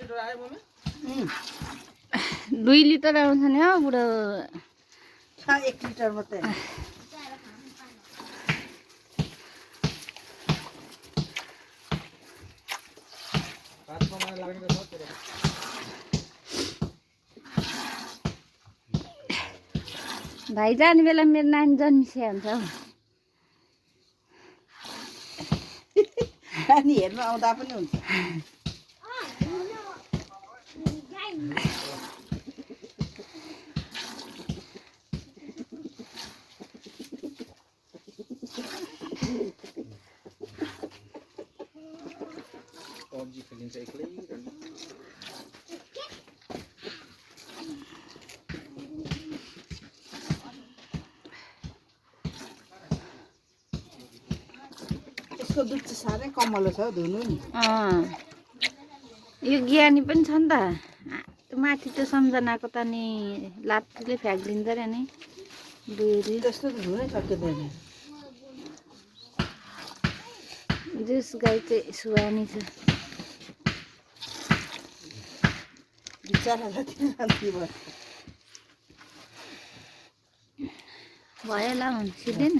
2 litre आउँछ नि हौ बुढो 1 लिटर मात्रै भाइ जाने बेला मेरो नानी जन्मिसे हुन्छ हौ नानी हेर्न आउँदा पनि हुन्छ PUBG खेलिन्छ एक्लै यसको दुध चाहिँ साह्रै कमलो छ हौ धुनु नि यो ज्ञानी पनि छ नि त त्यो माथि त्यो सम्झनाको त नि लात्तीले फ्याँकिदिन्छ अरे नि बुढी त्यस्तो त धुनै सकिँदैन जुस गाई चाहिँ सुहानी छ बिचरा जति शान्ति भयो भयो होला सिधै न